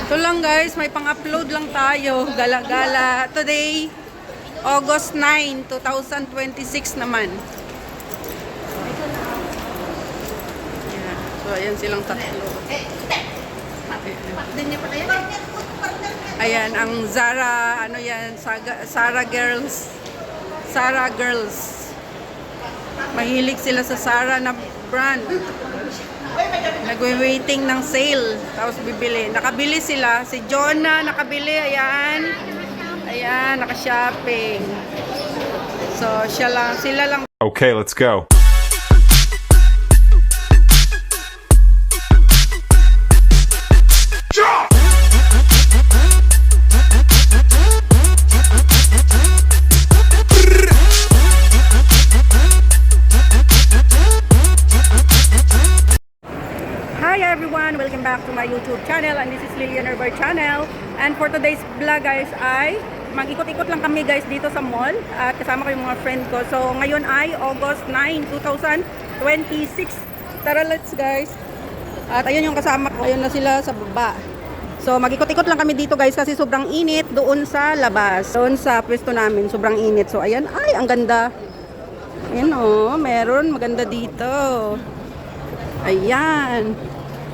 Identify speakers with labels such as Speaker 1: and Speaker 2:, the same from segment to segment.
Speaker 1: Ito lang guys, may pang-upload lang tayo. Gala-gala. Today, August 9, 2026 naman. Ayan. So, ayan silang tatlo. Ayan, ang Zara, ano yan, Zara Girls. Zara Girls. Mahilig sila sa Zara na brand. Nagwe-waiting ng sale. Tapos bibili. Nakabili sila. Si Jonah nakabili. Ayan. Ayan, naka-shopping. So, sila lang.
Speaker 2: Okay, let's go.
Speaker 1: Hi everyone! Welcome back to my YouTube channel, and this is Lilian Herbar channel. And for today's vlog guys ay mag-ikot-ikot lang kami guys dito sa mall at kasama ko yung mga friend ko. So ngayon ay August 9, 2026. Tara, let's guys. At ayun yung kasama ko. Ayun na sila sa baba. So mag-ikot-ikot lang kami dito guys kasi sobrang init doon sa labas. Doon sa pwesto namin sobrang init. So ayan, ay ang ganda. Ayan oh, meron maganda dito. Ayan.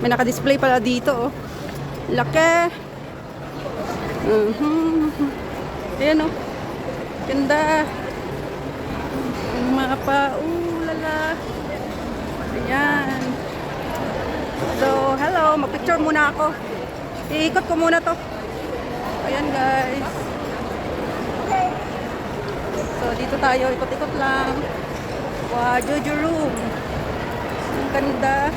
Speaker 1: May naka-display pala dito, oh. Laki. Ayan, oh. Ganda. Ang mapa. Lala. Ayan. So, hello. Mag-picture muna ako. Iikot ko muna to. Ayan, guys. So, dito tayo. Ikot-ikot lang. Wow, Jojo Room. Ang ganda.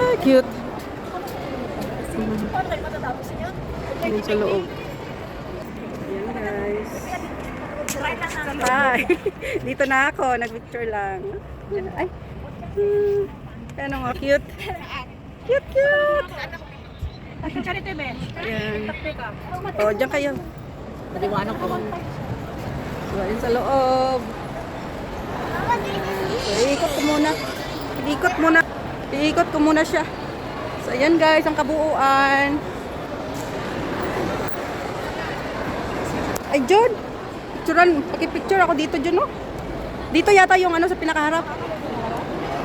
Speaker 1: Ah, cute. Ayan sa loob. Ayan guys. Hi. Dito na ako. Nag-picture lang. Ayan. Ay. Ano nga, cute. Cute, cute. Ayan. O, dyan kayo.
Speaker 3: Maliwanag ko.
Speaker 1: So, ayan sa loob. So, iikot ko muna. Iikot muna. Iikot ko muna siya. So, ayan guys, ang kabuuan. Ay, John! Picturean. Paki-picture ako dito, John, no? Dito yata yung ano sa pinakaharap.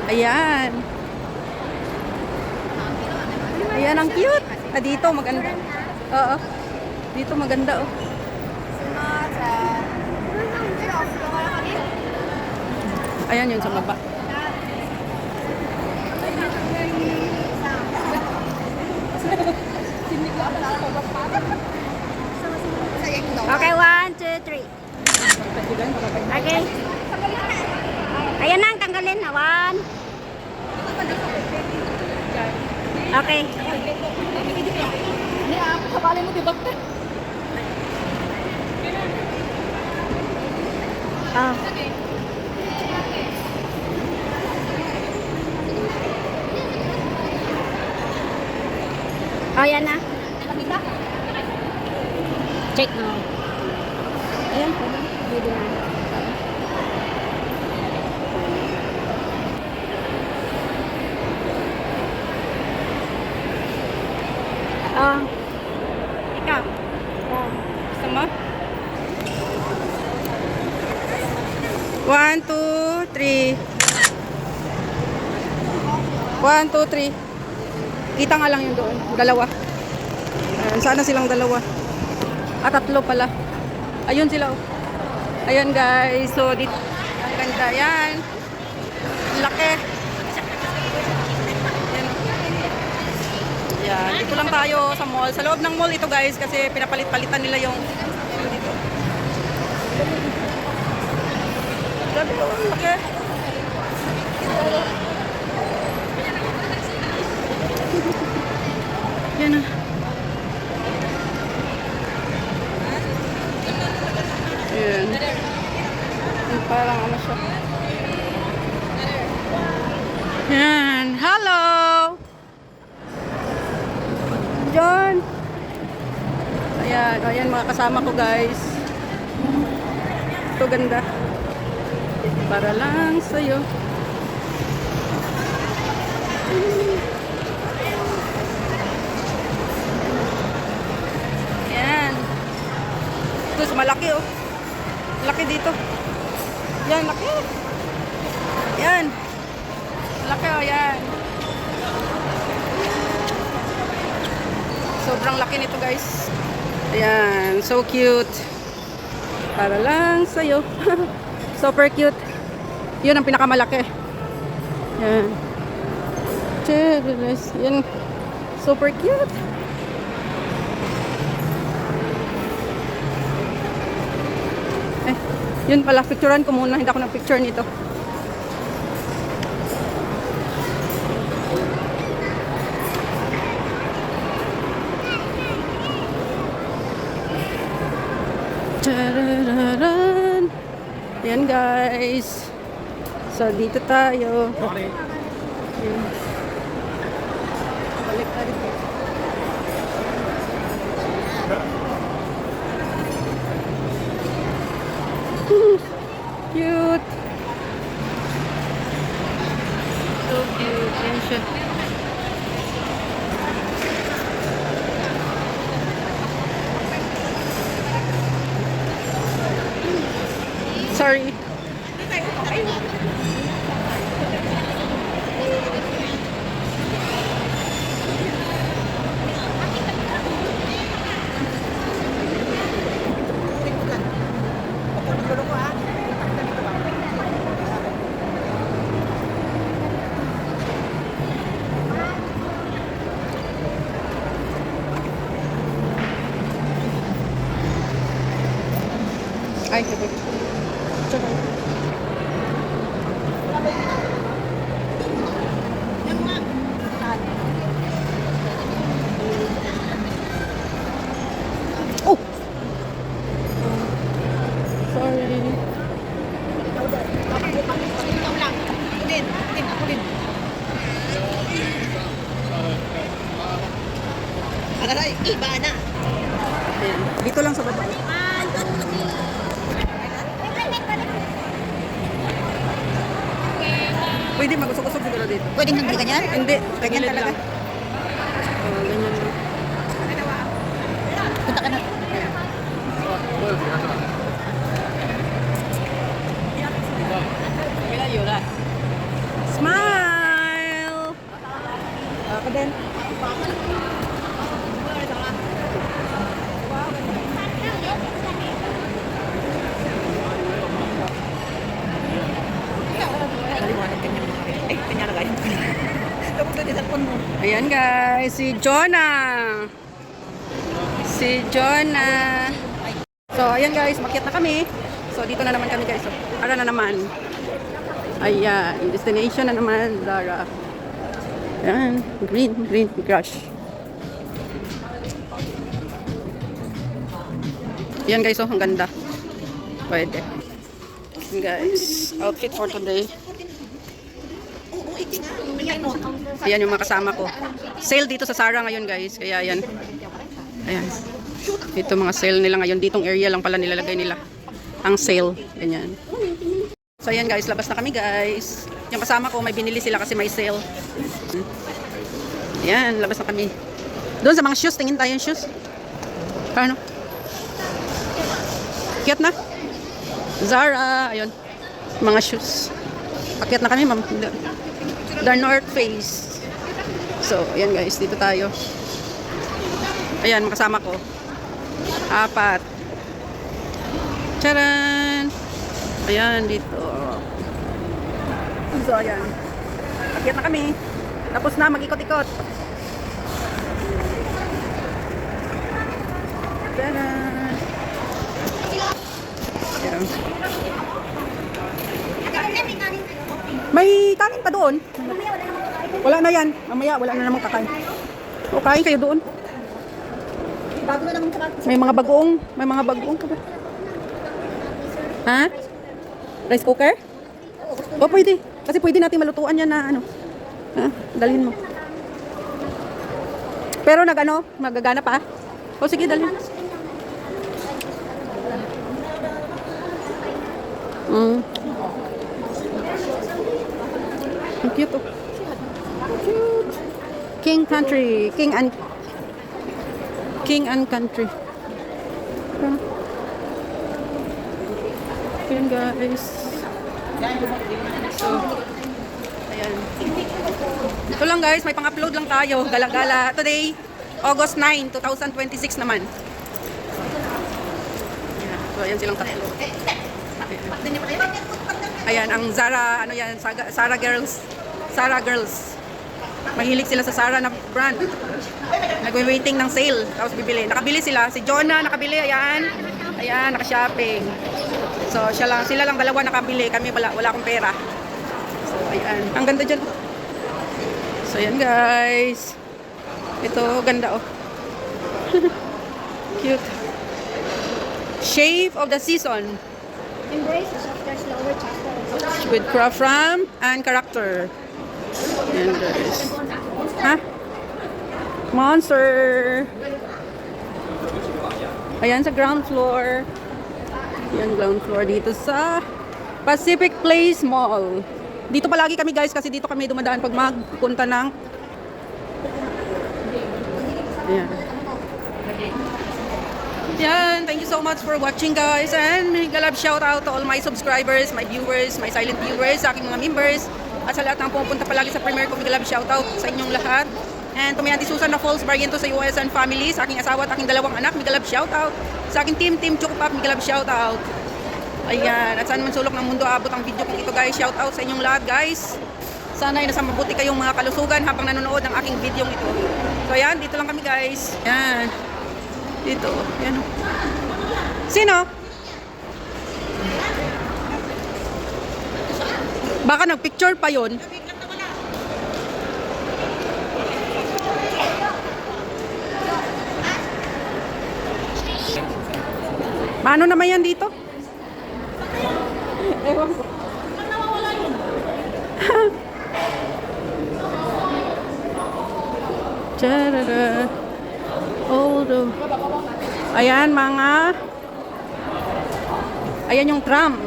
Speaker 1: Ayan. Ayan, ang cute. Ah, dito, maganda. Oo. Dito, maganda, oh. Ayan yun sa baba.
Speaker 3: Okay, 1, 2, 3. Okay. Ayan na, tanggalin na. 1. Okay. Kabali mo, diba? Ah. Oh, yan na. Check mo. Ayan po. Pwede na. Ah.
Speaker 1: Ikaw. Gusto mo? 1, 2, 3. 1, 2, 3. Kita nga lang yung doon. Dalawa. Ayan, sana silang dalawa. At tatlo pala. Ayun sila, oh. Ayan guys. So, dito. Ang ganda. Yan. Laki. Ayan. Ayan. Dito lang tayo sa mall. Sa loob ng mall ito guys. Kasi pinapalit-palitan nila yung dito. Grabe, oh. Laki. Yan na. Yan. Yung parang ano siya. Yan. Hello! John! Ayan. Ayan mga kasama ko guys. Ito ganda. Para lang sa'yo. Laki oh, yan. Sobrang laki nito guys. Ayan, so cute. Para lang sa'yo. Super cute. Yun ang pinakamalaki. Yan. Cheers. Yan. Super cute. Eh, yun pala. Picturean ko muna. Hindi ako nag-picture nito. Tarararan. Ayan guys. So dito tayo. Ayan. Balik tayo. Cute. So cute. Ayan siya. Sorry. Ay, sabi. Tsaka. Oh! Sorry.
Speaker 3: Aray, iba na.
Speaker 1: Ayan. Dito lang sa baba. Pwede mag-usok-usok siguro dito.
Speaker 3: Pwedeng hindi ganyan?
Speaker 1: Hindi.
Speaker 3: Ganyan
Speaker 1: Tagilid
Speaker 3: talaga?
Speaker 1: lang. Ganyan lang.
Speaker 3: Punta ka na.
Speaker 1: Smile! Ako din.
Speaker 3: Naliwanag ganyan mga rin. Ay, kanya na ganyan. Tapos doon yung cellphone mo.
Speaker 1: Ayan guys, si Jonah. Si Jonah. So ayan guys, makyat na kami. So dito na naman kami guys. So, ara na naman. Ayan, destination na naman, Zara. Ayan, green crush. Ayan guys, oh, ang ganda. Pwede. Ayan guys, outfit for today. Ayan yung mga kasama ko. Sale dito sa Zara ngayon guys. Kaya ayan. Ayan. Ito mga sale nila ngayon. Ditong area lang pala nilalagay nila. Ang sale. Ganyan. So ayan guys. Labas na kami guys. Yung kasama ko may binili sila kasi may sale. Ayan. Labas na kami. Doon sa mga shoes. Tingin tayo yung shoes. Paano? Kiat na. Zara. Ayun. Mga shoes. Pakyat na kami ma'am. The North Face. So, ayan guys, dito tayo. Ayan, makasama ko. 4. Charan! Ayan, dito. So, ayan. Pakyat na kami. Tapos na, mag-ikot-ikot. Charan! Ayan. May kanin pa doon. Wala na yan. Mamaya wala na namang kakain. O kain kayo doon.
Speaker 3: Bago na naman ka.
Speaker 1: May mga bagoong. May mga bagoong ka ba? Ha? Rice cooker? O pwede. Kasi pwede natin malutuan yan na ano. Ha? Dalhin mo. Pero magagana pa. O sige, dalhin. Ang cute oh. Cute. King Country. King and Country. Ayan guys. So, ayan. Ito lang guys, may pang-upload lang tayo. Gala-gala. Today, August 9, 2026 naman. Ayan. So, ayan silang tatlo. Ayan, ang Zara, ano yan, Zara Girls. Zara Girls. Mahilig sila sa Zara na brand. Nagwe-waiting ng sale. Tapos bibili. Nakabili sila. Si Jonah nakabili. Ayan. Ayan, naka-shopping. So, sila lang dalawa nakabili. Kami wala akong pera. So, ayan. Ang ganda dyan. So, ayan guys. Ito, ganda oh. Cute. Shave of the season.
Speaker 2: Embrace the softer, slower chapter.
Speaker 1: With craft ram and character. Ayan guys. Ha? Monster. Ayan sa ground floor. Ayan ground floor dito sa Pacific Place Mall. Dito palagi kami guys kasi dito kami dumadaan pag magpunta ng ayan. Yan, thank you so much for watching guys, and mega love shout out to all my subscribers, my viewers, my silent viewers, sa aking mga members, at sa lahat ng pumunta palagi sa premiere ko, mega love shout out sa inyong lahat. And Tumianti Susan na Falls Barriento sa US and family, sa aking asawa at aking dalawang anak, mega love shout out. Sa aking team Chukupap, mega love shout out. Ayan, at saan man sulok ng mundo abot ang video kong ito guys, shout out sa inyong lahat guys. Sana ay nasa mabuti kayong mga kalusugan habang nanonood ng aking video ito. So ayan, dito lang kami guys. Ayan. Dito. Yan. Sino? Baka nagpicture pa yon. Paano naman yan dito? Ewan ko. Charara. Although, ayan mga, ayan yung tram,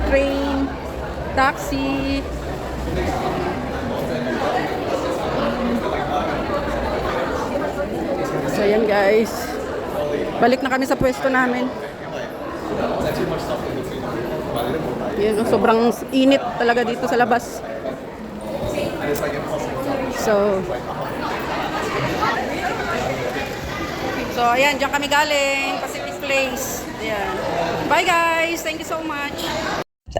Speaker 1: train, taxi. So ayan guys, balik na kami sa pwesto namin. Yan, sobrang init talaga dito sa labas. So ayan, diyan kami galing, Pacific Place. Ayan. Bye guys, thank you so much.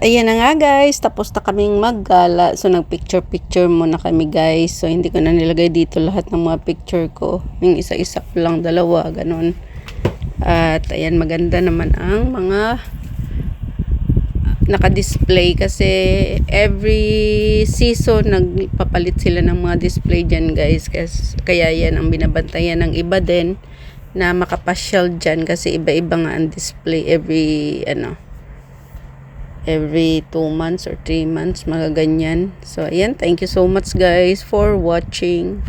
Speaker 4: Ayan na nga guys, tapos na kaming maggala. So nagpicture-picture muna kami guys. So hindi ko na nilagay dito lahat ng mga picture ko. Yung isa-isa ko lang, dalawa, ganun. At ayan, maganda naman ang mga naka-display kasi every season nagpapalit sila ng mga display dyan guys. Kaya yan ang binabantayan ng iba din na makapasyal dyan kasi iba-iba nga ang display every 2 months or 3 months, mga ganyan. So ayan, thank you so much guys for watching.